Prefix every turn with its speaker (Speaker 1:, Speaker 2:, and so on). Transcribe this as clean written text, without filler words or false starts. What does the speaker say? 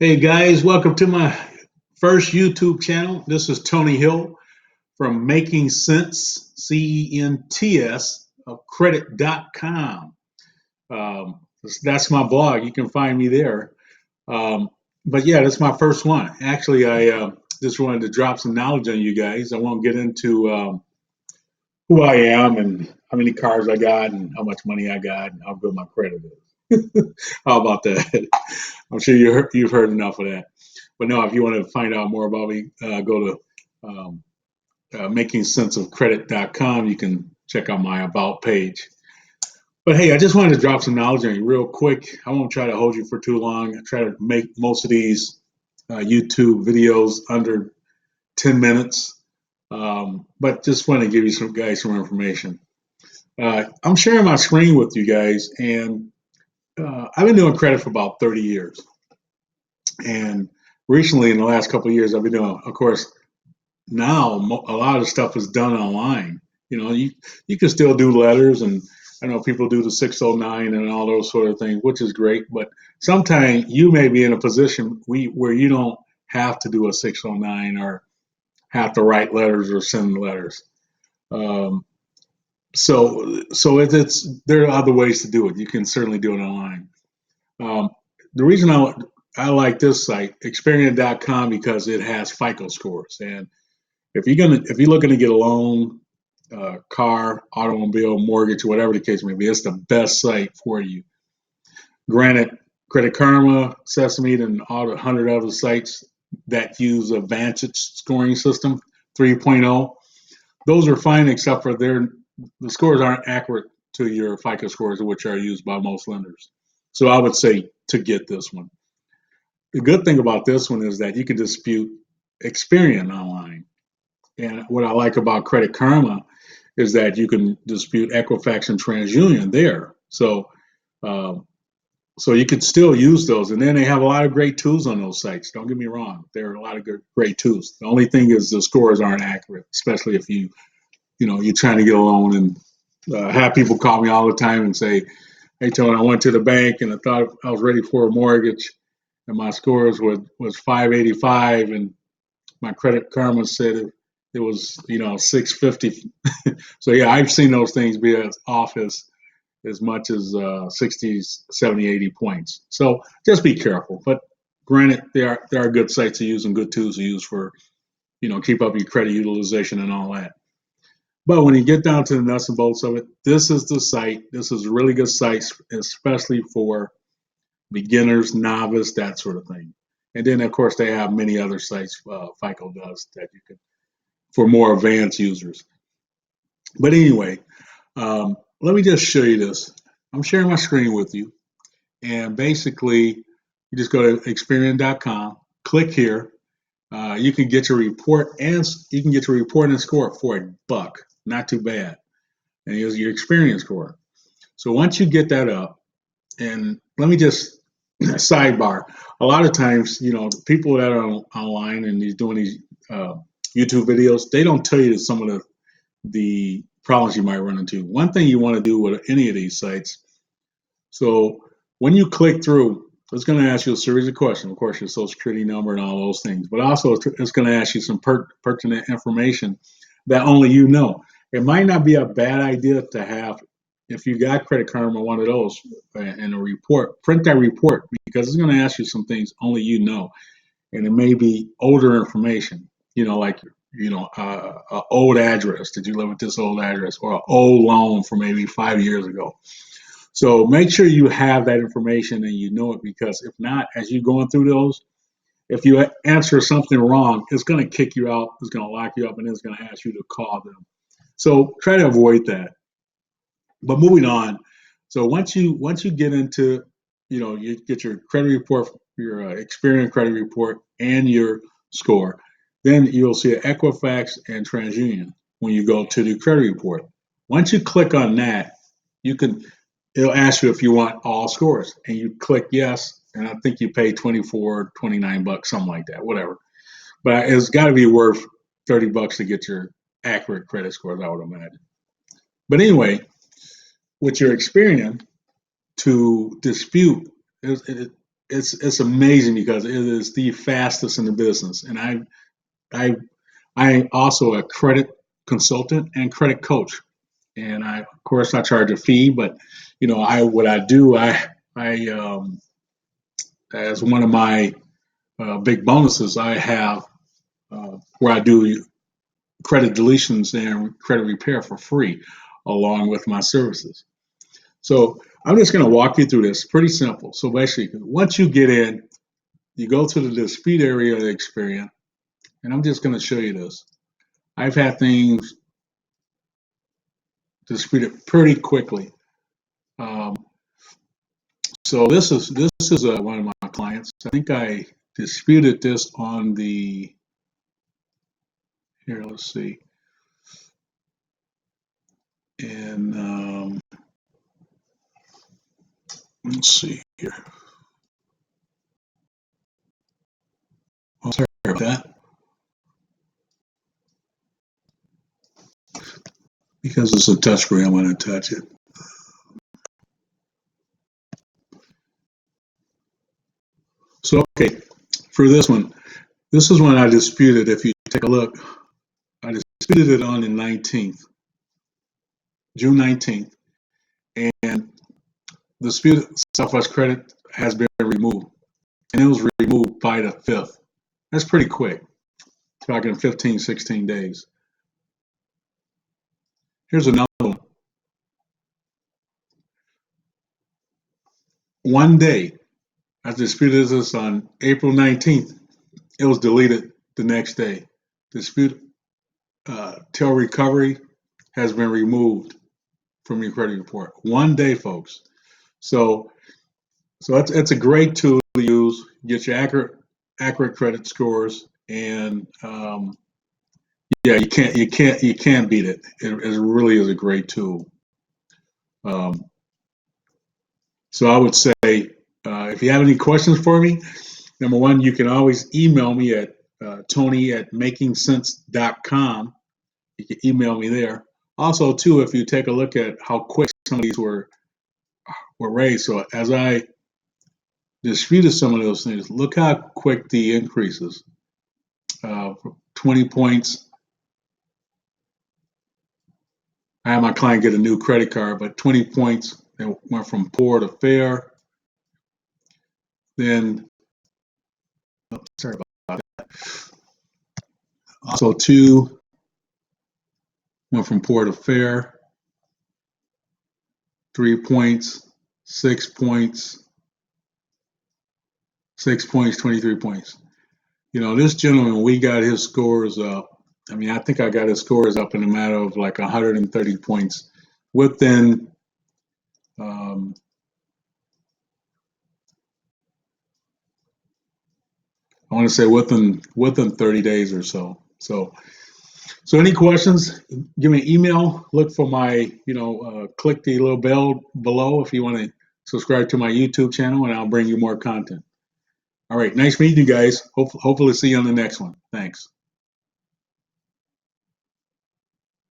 Speaker 1: Hey guys, welcome to my first YouTube channel. This is Tony Hill from Making Sense, CENTS, of credit.com. That's my blog. You can find me there. But yeah, that's my first one. Actually, I just wanted to drop some knowledge on you guys. I won't get into who I am and how many cars I got and how much money I got and how good my credit is. How about that? I'm sure you've heard enough of that. But no, if you want to find out more about me, go to makingsenseofcredit.com. You can check out my about page. But hey, I just wanted to drop some knowledge on you real quick. I won't try to hold you for too long. I try to make most of these YouTube videos under 10 minutes. But just want to give you some information. I'm sharing my screen with you guys, and I've been doing credit for about 30 years. And recently, in the last couple of years, I've been doing, of course, now a lot of the stuff is done online. You can still do letters, and I know people do the 609 and all those sort of things, which is great. But sometimes you may be in a position where you don't have to do a 609 or have to write letters or send letters. So there are other ways to do it. You can certainly do it online. The reason I like this site, Experian.com, because it has FICO scores. And if you're looking to get a loan, car, automobile, mortgage, whatever the case may be, it's the best site for you. Granted, Credit Karma, Sesame, and all the 100 other sites that use a Vantage scoring system 3.0, those are fine, except for the scores aren't accurate to your FICO scores, which are used by most lenders. So I would say to get this one. The good thing about this one is that you can dispute Experian online. And what I like about Credit Karma is that you can dispute Equifax and Transunion there. So you can still use those. And then they have a lot of great tools on those sites. Don't get me wrong. There are a lot of great tools. The only thing is the scores aren't accurate, especially if you're trying to get a loan. And have people call me all the time and say, hey, Tony, I went to the bank and I thought I was ready for a mortgage, and my scores was 585, and my Credit Karma said it was 650. So yeah, I've seen those things be off as much as 60, 70, 80 points. So just be careful. But granted, there are good sites to use and good tools to use for keep up your credit utilization and all that. But when you get down to the nuts and bolts of it, this is the site. This is a really good site, especially for beginners, novice, that sort of thing. And then, of course, they have many other sites FICO does that you can for more advanced users. But anyway, let me just show you this. I'm sharing my screen with you, and basically, you just go to Experian.com, click here. You can get your report and score for $1. Not too bad. And here's your Experian score. So once you get that up, and let me just sidebar. A lot of times, people that are online and these doing these YouTube videos, they don't tell you some of the problems you might run into. One thing you want to do with any of these sites, so when you click through, it's going to ask you a series of questions. Of course, your social security number and all those things, but also it's going to ask you some pertinent information that only you know. It might not be a bad idea to have, if you got Credit Karma, one of those, and a report, print that report, because it's going to ask you some things only you know. And it may be older information, like, old address. Did you live at this old address? Or an old loan from maybe 5 years ago. So make sure you have that information and you know it, because if not, as you're going through those, if you answer something wrong, it's going to kick you out, it's going to lock you up, and it's going to ask you to call them. So try to avoid that. But moving on, so once you get into, you get your credit report, your Experian credit report, and your score, then you'll see Equifax and TransUnion when you go to the credit report. Once you click on that, it'll ask you if you want all scores, and you click yes, and I think you pay $24, $29, something like that, whatever. But it's got to be worth $30 to get your accurate credit scores, I would imagine. But anyway, with your Experian, to dispute, it's amazing because it is the fastest in the business. And I also a credit consultant and credit coach. And I, of course, I charge a fee, but I what I do, I as one of my big bonuses, I have where I do credit deletions and credit repair for free, along with my services. So I'm just going to walk you through this. Pretty simple. So basically, once you get in, you go to the dispute area of the Experian, and I'm just going to show you this. I've had things disputed pretty quickly. Um, so this is one of my clients. I think I disputed this on the here. Let's see, and let's see here. Oh, sorry about that. Because it's a touchscreen, I'm going to touch it. So okay, for this one, this is one I disputed. If you take a look, I disputed it on the 19th, June 19th, and the dispute Southwest Credit has been removed, and it was removed by the 5th. That's pretty quick, talking 15, 16 days. Here's another one. One day, I disputed this on April 19th. It was deleted the next day. Dispute till recovery has been removed from your credit report. One day, folks. So it's a great tool to use. Get your accurate credit scores, and yeah, you can't beat it. It really is a great tool. Um, so I would say if you have any questions for me, number one, you can always email me at tony@makingsense.com. You can email me there. Also, too, if you take a look at how quick some of these were raised. So as I disputed some of those things, look how quick the increases. 20 points. I had my client get a new credit card, but 20 points, they went from poor to fair. Then, sorry about that. Also, 2 went from poor to fair. 3 points, 6 points, 6 points, 23 points. This gentleman, we got his scores up. I mean, I think I got his scores up in a matter of like 130 points within I want to say within 30 days or so. So any questions? Give me an email. Look for my click the little bell below if you want to subscribe to my YouTube channel, and I'll bring you more content. All right, nice meeting you guys. Hopefully see you on the next one. Thanks.